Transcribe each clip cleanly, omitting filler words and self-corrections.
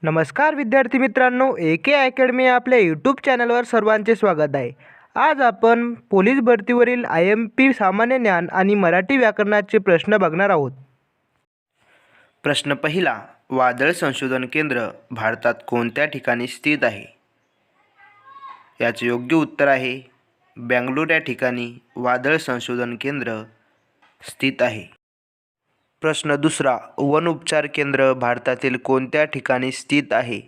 नमस्कार विद्यार्थी मित्रांनो, AK अकॅडमी या आपल्या यूट्यूब चॅनलवर सर्वांचे स्वागत आहे. आज आपण पोलीस भरतीवरील IMP सामान्य ज्ञान आणि मराठी व्याकरणाचे प्रश्न बघणार आहोत. प्रश्न पहिला, वादळ संशोधन केंद्र भारतात कोणत्या ठिकाणी स्थित आहे? याचे योग्य उत्तर आहे बेंगलोर या ठिकाणी वादळ संशोधन केंद्र स्थित आहे. प्रश्न दुसरा, वन उपचार केंद्र भारतातील कोणत्या ठिकाणी स्थित आहे?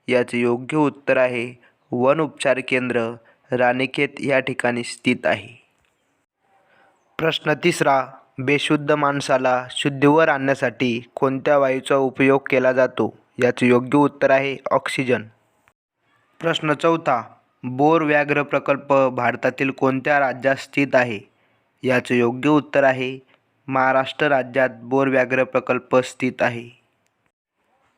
याचे योग्य उत्तर आहे वन उपचार केंद्र राणीखेत या ठिकाणी स्थित आहे. प्रश्न तिसरा, बेशुद्ध माणसाला शुद्धीवर आणण्यासाठी कोणत्या वायूचा उपयोग केला जातो? याचे योग्य उत्तर आहे ऑक्सिजन. प्रश्न चौथा, बोर व्याघ्र प्रकल्प भारतातील कोणत्या राज्यात स्थित आहे? याचे योग्य उत्तर आहे महाराष्ट्र राज्यात बोर व्याघ्र प्रकल्प स्थित आहे.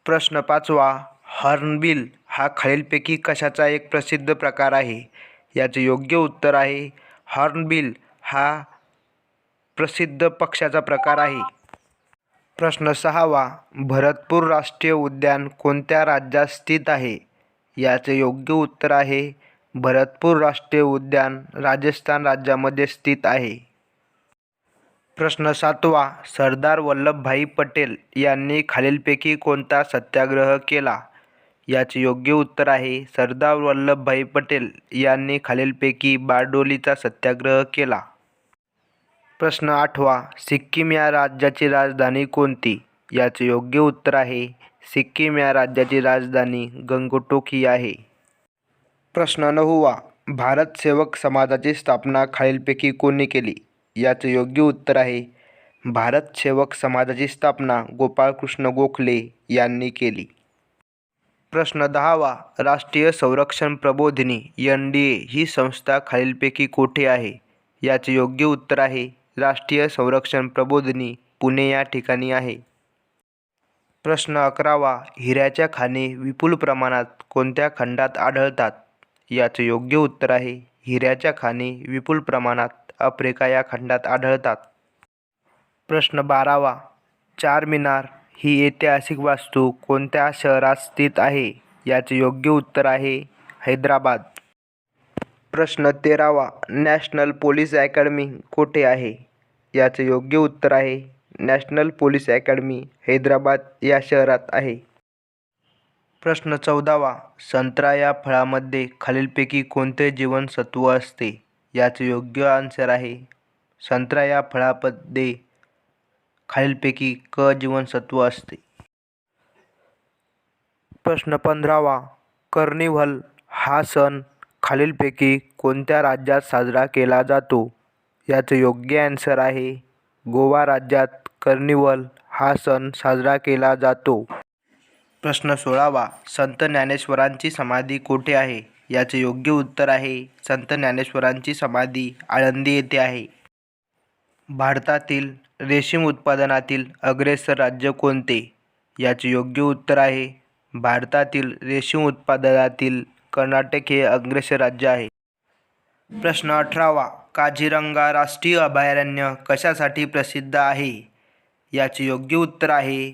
प्रश्न पाचवा, हॉर्नबिल हा खालीलपैकी कशाचा एक प्रसिद्ध प्रकार आहे? याचे योग्य उत्तर आहे हॉर्नबिल हा प्रसिद्ध पक्ष्याचा प्रकार आहे. प्रश्न सहावा, भरतपूर राष्ट्रीय उद्यान कोणत्या राज्यात स्थित आहे? याचे योग्य उत्तर आहे भरतपूर राष्ट्रीय उद्यान राजस्थान राज्यामध्ये स्थित आहे. प्रश्न सातवा, सरदार वल्लभभाई पटेल यांनी खालीलपैकी कोणता सत्याग्रह केला? याचे योग्य उत्तर आहे सरदार वल्लभभाई पटेल यांनी खालीलपैकी बारडोलीचा सत्याग्रह केला. प्रश्न आठवा, सिक्कीम या राज्याची राजधानी कोणती? याचे योग्य उत्तर आहे सिक्कीम या राज्याची राजधानी गंगटोक ही आहे. प्रश्न नववा, भारत सेवक समाजाची स्थापना खालीलपैकी कोणी केली? याचे योग्य उत्तर आहे भारत सेवक समाजाची स्थापना गोपाळकृष्ण गोखले यांनी केली. प्रश्न दहावा, राष्ट्रीय संरक्षण प्रबोधिनी NDA ही संस्था खालीलपैकी कोठे आहे? याचे योग्य उत्तर आहे राष्ट्रीय संरक्षण प्रबोधिनी पुणे या ठिकाणी आहे. प्रश्न अकरावा, हिऱ्याच्या खाणी विपुल प्रमाणात कोणत्या खंडात आढळतात? याचे योग्य उत्तर आहे हिऱ्याच्या खाणी विपुल प्रमाणात आफ्रिका या खंडात आढळतात. प्रश्न बारावा, चारमिनार ही ऐतिहासिक वास्तू कोणत्या शहरात स्थित आहे? याचे योग्य उत्तर आहे हैदराबाद. प्रश्न तेरावा, नॅशनल पोलीस अकॅडमी कोठे आहे? याचे योग्य उत्तर आहे नॅशनल पोलीस अकॅडमी हैदराबाद या शहरात आहे. प्रश्न चौदावा, संत्रा या फळामध्ये खालीलपैकी कोणते जीवनसत्व असते? याचे योग्य आन्सर आहे संत्रा या फळामध्ये खालीलपैकी क जीवनसत्व असते. प्रश्न 15वा, कार्निव्हल हा सण खालीलपैकी कोणत्या राज्यात साजरा केला जातो? याचे योग्य आन्सर आहे गोवा राज्यात कार्निव्हल हा सण साजरा केला जातो. प्रश्न 16वा, संत ज्ञानेश्वरांची समाधी कोठे आहे? याचे योग्य उत्तर आहे संत ज्ञानेश्वरांची समाधी आळंदी येथे आहे. भारतातील रेशीम उत्पादनातील अग्रेसर राज्य कोणते? याचे योग्य उत्तर आहे भारतातील रेशीम उत्पादनातील कर्नाटक हे अग्रेसर राज्य आहे. प्रश्न 18वा, काझीरंगा राष्ट्रीय अभयारण्य कशासाठी प्रसिद्ध आहे? याचे योग्य उत्तर आहे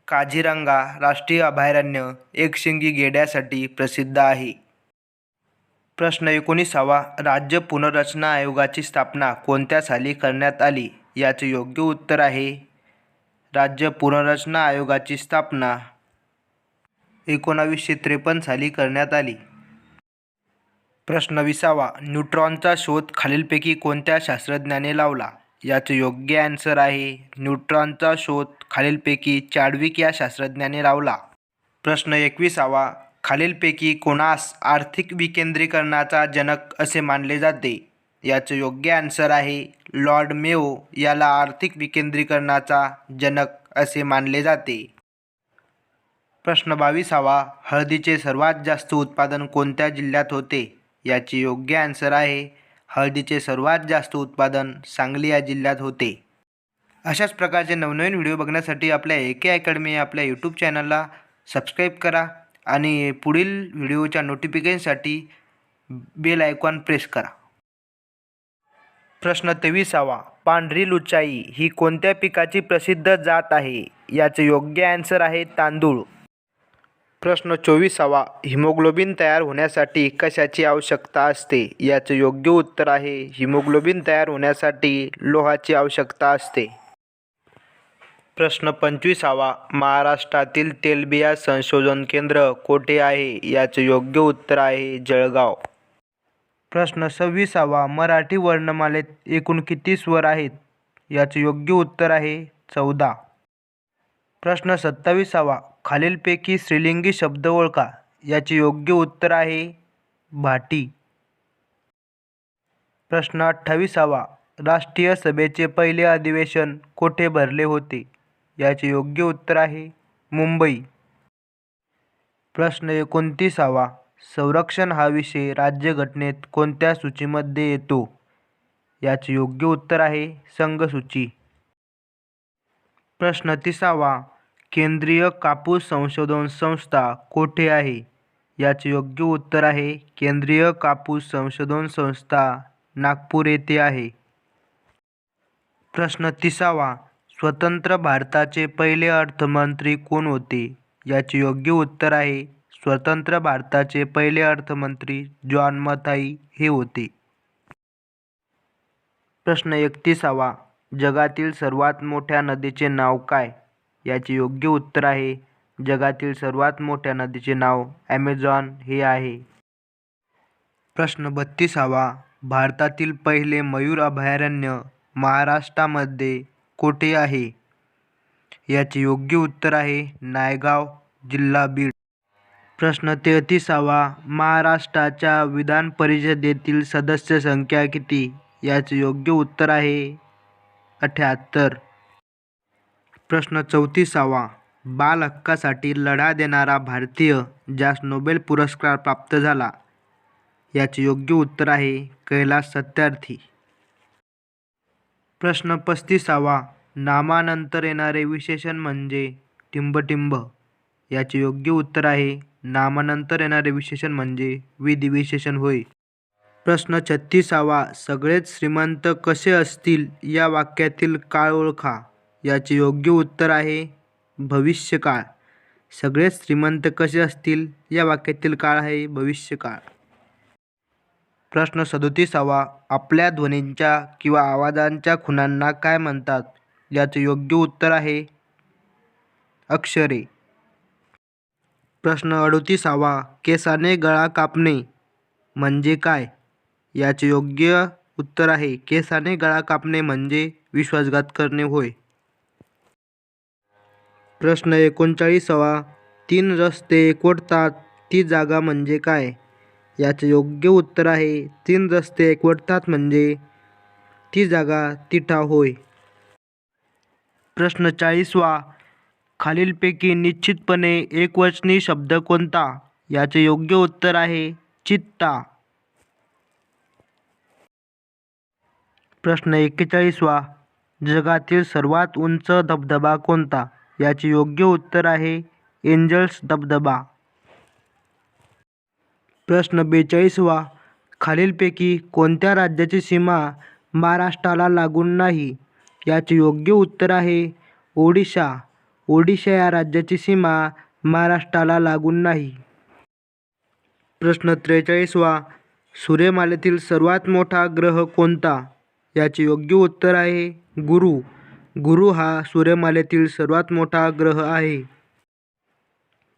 काझीरंगा राष्ट्रीय अभयारण्य एकशिंगी गेंड्यासाठी प्रसिद्ध आहे. प्रश्न 19वा, राज्य पुनर्रचना आयोगाची स्थापना कोणत्या साली करण्यात आली? याचे योग्य उत्तर आहे राज्य पुनर्रचना आयोगाची स्थापना 1953 साली करण्यात आली. प्रश्न 20वा, न्यूट्रॉनचा शोध खालीलपैकी कोणत्या शास्त्रज्ञाने लावला? याचे योग्य आन्सर आहे न्यूट्रॉनचा शोध खालीलपैकी चाडविक या शास्त्रज्ञाने लावला. प्रश्न 21वा, खालीलपैकी कोणास आर्थिक विकेंद्रीकरणाचा जनक असे मानले जाते? याचे योग्य आन्सर आहे लॉर्ड मेयो याला आर्थिक विकेंद्रीकरणाचा जनक असे मानले जाते. प्रश्न 22वा, हळदीचे सर्वात जास्त उत्पादन कोणत्या जिल्ह्यात होते? याचे योग्य आन्सर आहे हळदीचे सर्वात जास्त उत्पादन सांगली या जिल्ह्यात होते. अशाच प्रकारचे नवनवीन व्हिडिओ बघण्यासाठी आपल्या AK अकॅडमी आपल्या यूट्यूब चॅनलला सबस्क्राईब करा आणि पुढील व्हिडिओच्या नोटिफिकेशनसाठी बेल आयकॉन प्रेस करा. प्रश्न 23वा, पांढरी लुचाई ही कोणत्या पिकाची प्रसिद्ध जात आहे? याचे योग्य आन्सर आहे तांदूळ. प्रश्न 24वा हिमोग्लोबिन तयार होण्यासाठी कशाची आवश्यकता असते? याचे योग्य उत्तर आहे हिमोग्लोबिन तयार होण्यासाठी लोहाची आवश्यकता असते. प्रश्न 25वा महाराष्ट्रातील तेलबिया संशोधन केंद्र कोठे आहे? याचे योग्य उत्तर आहे जळगाव. प्रश्न 26वा मराठी वर्णमालेत एकूण किती स्वर आहेत? याचे योग्य उत्तर आहे 14. प्रश्न 27वा खालीलपैकी स्त्रीलिंगी शब्द ओळखा. याचे योग्य उत्तर आहे भाटी. प्रश्न 28वा राष्ट्रीय सभेचे पहिले अधिवेशन कोठे भरले होते? याचे योग्य उत्तर आहे मुंबई. प्रश्न 29वा संरक्षण हा विषय राज्यघटनेत कोणत्या सूचीमध्ये येतो? याचे योग्य उत्तर आहे संघसूची. प्रश्न 30वा केंद्रीय कापूस संशोधन संस्था कोठे आहे? याचे योग्य उत्तर आहे केंद्रीय कापूस संशोधन संस्था नागपूर येथे आहे. प्रश्न 30वा स्वतंत्र भारताचे पहिले अर्थमंत्री कोण होते? याचे योग्य उत्तर आहे स्वतंत्र भारताचे पहिले अर्थमंत्री जॉन मथाई हे होते. प्रश्न 31वा जगातील सर्वात मोठ्या नदीचे नाव काय? याचे योग्य उत्तर आहे जगातील सर्वात मोठ्या नदीचे नाव ॲमेझॉन हे आहे. प्रश्न 32वा भारतातील पहिले मयूर अभयारण्य महाराष्ट्रामध्ये कोठे आहे? याचे योग्य उत्तर आहे नायगाव जिल्हा बीड. प्रश्न 33वा महाराष्ट्राच्या विधान परिषदेतील सदस्य संख्या किती? याचे योग्य उत्तर आहे 78. प्रश्न 34वा बाल हक्कासाठी लढा देणारा भारतीय ज्यास नोबेल पुरस्कार प्राप्त झाला. याचे योग्य उत्तर आहे कैलास सत्यार्थी. प्रश्न 35वा नामानंतर येणारे विशेषण म्हणजे टिंबटिंब. याचे योग्य उत्तर आहे नामानंतर येणारे विशेषण म्हणजे विधिविशेषण होय. प्रश्न 36वा सगळेच श्रीमंत कसे असतील या वाक्यातील काळ ओळखा. याचे योग्य उत्तर आहे भविष्यकाळ. सगळेच श्रीमंत कसे असतील या वाक्यातील काळ आहे भविष्यकाळ. प्रश्न 37वा आपल्या ध्वनींच्या किंवा आवाजांच्या खुणांना काय म्हणतात? याचे योग्य उत्तर आहे अक्षरे. प्रश्न 38वा केसाने गळा कापणे म्हणजे काय? याचे योग्य उत्तर आहे केसाने गळा कापणे म्हणजे विश्वासघात करणे होय. प्रश्न 39वा 3 रस्ते एकवटतात ती जागा म्हणजे काय? याचे योग्य उत्तर आहे 3 रस्ते एकवटतात म्हणजे ती जागा तिठा होय. प्रश्न 40वा खालीलपैकी निश्चितपणे एकवचनी शब्द कोणता? याचे योग्य उत्तर आहे चित्ता. प्रश्न 41वा जगातील सर्वात उंच धबधबा कोणता? याचे योग्य उत्तर आहे एंजल्स धबधबा. प्रश्न 42वा खालीलपैकी कोणत्या राज्याची सीमा महाराष्ट्राला लागून नाही? याचे योग्य उत्तर आहे ओडिशा. ओडिशा या राज्याची सीमा महाराष्ट्राला लागून नाही. प्रश्न 43वा सूर्यमालेतील सर्वात मोठा ग्रह कोणता? याचे योग्य उत्तर आहे गुरु. गुरु हा सूर्यमालेतील सर्वात मोठा ग्रह आहे.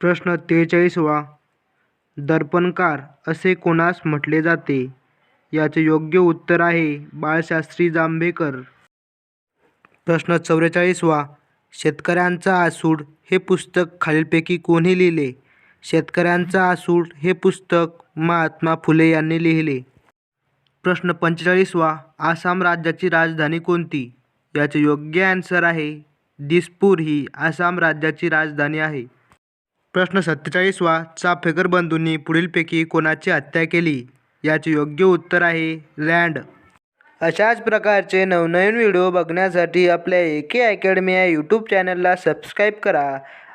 प्रश्न 43वा दर्पणकार असे कोणास म्हटले जाते? याचे योग्य उत्तर आहे बाळशास्त्री जांभेकर. प्रश्न 44वा शेतकऱ्यांचा आसूड हे पुस्तक खालीलपैकी कोणी लिहिले? शेतकऱ्यांचा आसूड हे पुस्तक महात्मा फुले यांनी लिहिले. प्रश्न 45वा आसाम राज्याची राजधानी कोणती? याचे योग्य आन्सर आहे दिसपूर ही आसाम राज्याची राजधानी आहे. प्रश्न 47वा चाफेकर बंधूंनी पुढीलपैकी कोणाची हत्या केली? याचे योग्य उत्तर आहे रँड. अशाच प्रकारचे नवनवीन व्हिडिओ बघण्यासाठी आपल्या AK अकॅडमी या यूट्यूब चॅनलला सबस्क्राईब करा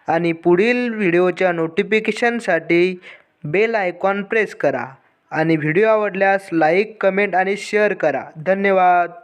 आणि पुढील व्हिडिओच्या नोटिफिकेशनसाठी बेल आयकॉन प्रेस करा आणि व्हिडिओ आवडल्यास लाईक, कमेंट आणि शेअर करा. धन्यवाद.